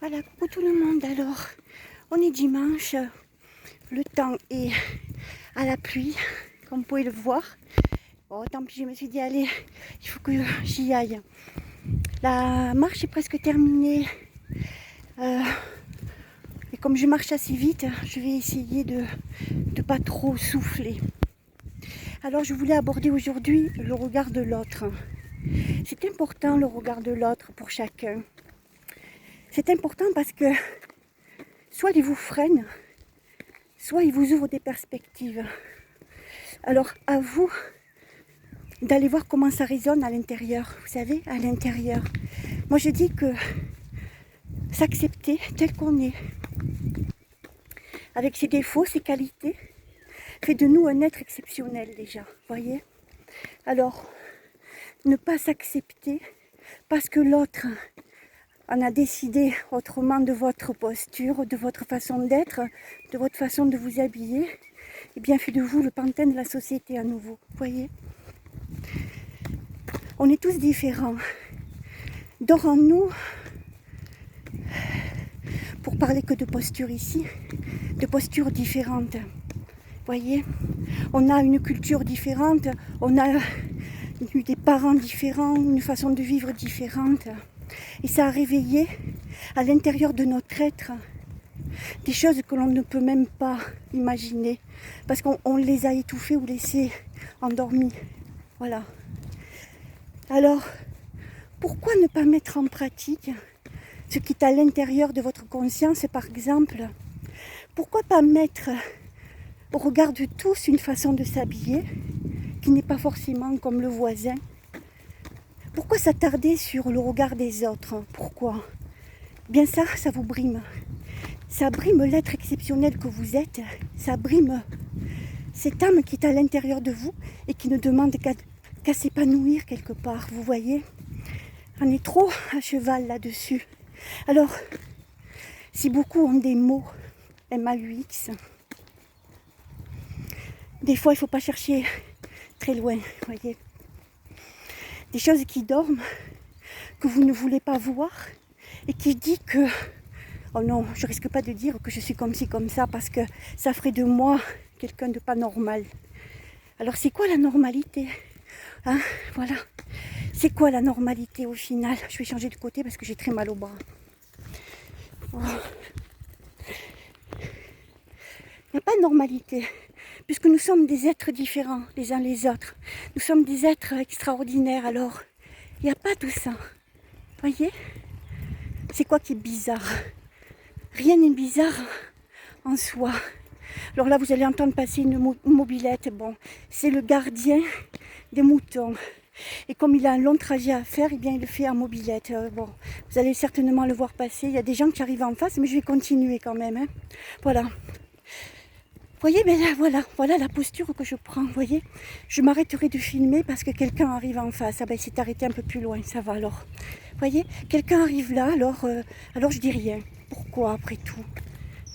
Voilà, coucou tout le monde. Alors, on est dimanche, le temps est à la pluie, comme vous pouvez le voir. Bon, tant pis, je me suis dit, allez, il faut que j'y aille. La marche est presque terminée. Et comme je marche assez vite, je vais essayer de ne pas trop souffler. Alors, je voulais aborder aujourd'hui le regard de l'autre. C'est important le regard de l'autre pour chacun. C'est important parce que soit il vous freine, soit il vous ouvre des perspectives. Alors à vous d'aller voir comment ça résonne à l'intérieur, vous savez, à l'intérieur. Moi je dis que s'accepter tel qu'on est, avec ses défauts, ses qualités, fait de nous un être exceptionnel déjà, voyez. Alors, ne pas s'accepter parce que l'autre en a décidé autrement de votre posture, de votre façon d'être, de votre façon de vous habiller, et bien fait de vous le pantin de la société à nouveau, voyez. On est tous différents. D'or en nous, pour parler que de posture ici, de postures différentes, voyez. On a une culture différente, on a eu des parents différents, une façon de vivre différente. Et ça a réveillé à l'intérieur de notre être des choses que l'on ne peut même pas imaginer parce qu'on les a étouffées ou laissées endormies. Voilà. Alors, pourquoi ne pas mettre en pratique ce qui est à l'intérieur de votre conscience, par exemple? Pourquoi pas mettre au regard de tous une façon de s'habiller qui n'est pas forcément comme le voisin? Pourquoi s'attarder sur le regard des autres? Pourquoi? Bien ça vous brime. Ça brime l'être exceptionnel que vous êtes. Ça brime cette âme qui est à l'intérieur de vous et qui ne demande qu'à s'épanouir quelque part, vous voyez. On est trop à cheval là-dessus. Alors, si beaucoup ont des mots MAUX, des fois il ne faut pas chercher très loin, vous voyez. Des choses qui dorment, que vous ne voulez pas voir, et qui dit que, oh non, je risque pas de dire que je suis comme ci, comme ça, parce que ça ferait de moi quelqu'un de pas normal. Alors c'est quoi la normalité, hein? Voilà. C'est quoi la normalité au final? Je vais changer de côté parce que j'ai très mal au bras. Oh. Il n'y a pas de normalité, puisque nous sommes des êtres différents les uns les autres. Nous sommes des êtres extraordinaires, alors il n'y a pas tout ça. Voyez? C'est quoi qui est bizarre? Rien n'est bizarre en soi. Alors là, vous allez entendre passer une mobilette. Bon, c'est le gardien des moutons. Et comme il a un long trajet à faire, eh bien, il le fait en mobilette. Bon, vous allez certainement le voir passer. Il y a des gens qui arrivent en face, mais je vais continuer quand même. Hein. Voilà. Vous voyez, ben là, voilà la posture que je prends. Vous voyez, je m'arrêterai de filmer parce que quelqu'un arrive en face. Ah ben, il s'est arrêté un peu plus loin, ça va alors. Vous voyez, quelqu'un arrive là, alors je dis rien. Pourquoi après tout?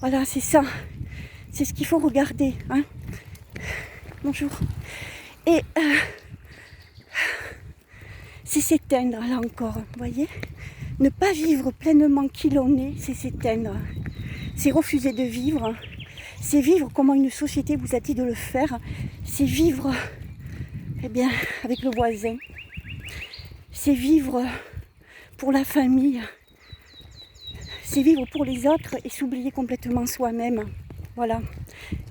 Voilà, c'est ça. C'est ce qu'il faut regarder. Hein. Bonjour. Et c'est s'éteindre là encore, vous voyez. Ne pas vivre pleinement qui l'on est, c'est s'éteindre. C'est refuser de vivre. C'est vivre comment une société vous a dit de le faire. C'est vivre, eh bien, avec le voisin. C'est vivre pour la famille. C'est vivre pour les autres et s'oublier complètement soi-même. Voilà.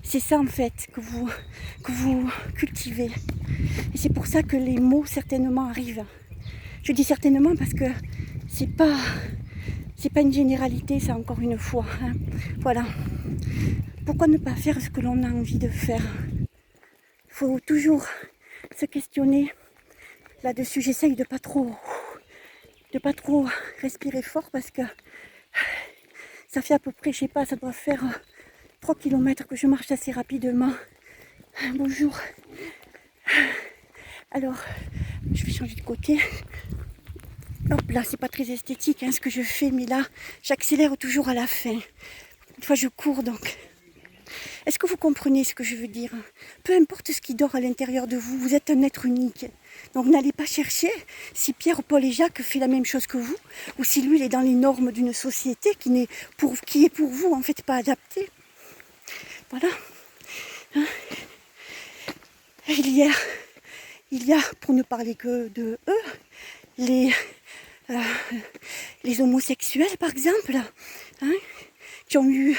C'est ça en fait que vous cultivez. Et c'est pour ça que les mots certainement arrivent. Je dis certainement parce que c'est pas une généralité, ça encore une fois. Hein. Voilà. Pourquoi ne pas faire ce que l'on a envie de faire? Il faut toujours se questionner là-dessus. J'essaye de pas trop respirer fort parce que ça fait à peu près, je sais pas, ça doit faire 3 km que je marche assez rapidement. Bonjour. Alors, je vais changer de côté. Hop là, c'est pas très esthétique hein, ce que je fais, mais là, j'accélère toujours à la fin. Une fois je cours donc. Est-ce que vous comprenez ce que je veux dire? Peu importe ce qui dort à l'intérieur de vous, vous êtes un être unique. Donc n'allez pas chercher si Pierre, Paul et Jacques fait la même chose que vous, ou si lui il est dans les normes d'une société qui est pour vous en fait pas adaptée. Voilà. Hein? Il y a, pour ne parler que de eux, les homosexuels par exemple, hein, qui ont eu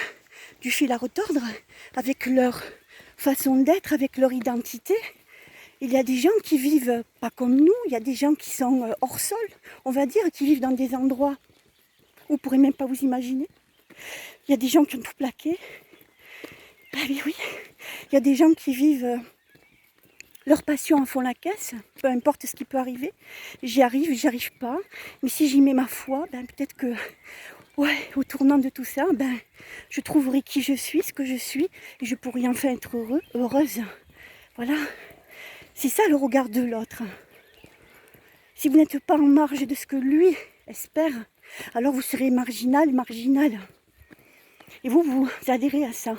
du fil à retordre avec leur façon d'être, avec leur identité. Il y a des gens qui vivent pas comme nous, il y a des gens qui sont hors sol, on va dire, qui vivent dans des endroits où vous ne pourrez même pas vous imaginer. Il y a des gens qui ont tout plaqué. Ah oui, il y a des gens qui vivent leur passion en font la caisse, peu importe ce qui peut arriver. J'y arrive pas, mais si j'y mets ma foi, peut-être que au tournant de tout ça, je trouverai qui je suis, ce que je suis, et je pourrai enfin être heureuse. Voilà. C'est ça le regard de l'autre. Si vous n'êtes pas en marge de ce que lui espère, alors vous serez marginal. Et vous adhérez à ça.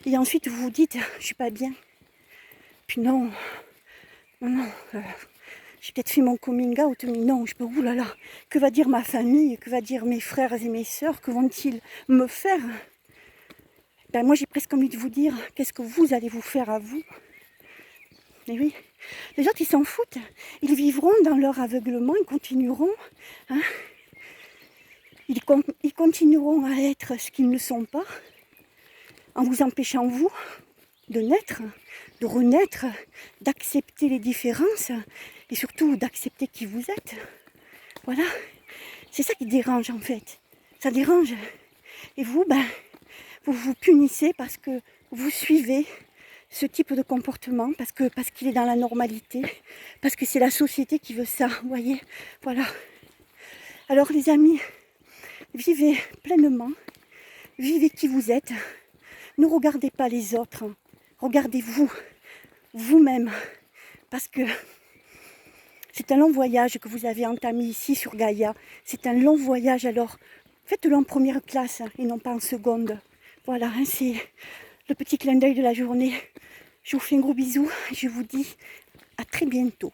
Et ensuite vous vous dites, je suis pas bien. Puis non, j'ai peut-être fait mon coming out, mais non, oulala, que va dire ma famille, que va dire mes frères et mes sœurs, que vont-ils me faire? Moi j'ai presque envie de vous dire, qu'est-ce que vous allez vous faire à vous? Et oui, les autres ils s'en foutent, ils vivront dans leur aveuglement, ils continueront, hein, ils continueront à être ce qu'ils ne sont pas, en vous empêchant vous de naître, de renaître, d'accepter les différences et surtout d'accepter qui vous êtes. Voilà, c'est ça qui dérange en fait, ça dérange. Et vous, vous vous punissez parce que vous suivez ce type de comportement, parce qu'il est dans la normalité, parce que c'est la société qui veut ça, vous voyez, voilà. Alors les amis, vivez pleinement, vivez qui vous êtes, ne regardez pas les autres, regardez-vous, vous-même, parce que c'est un long voyage que vous avez entamé ici sur Gaïa, c'est un long voyage, alors faites-le en première classe et non pas en seconde. Voilà, c'est le petit clin d'œil de la journée. Je vous fais un gros bisou et je vous dis à très bientôt.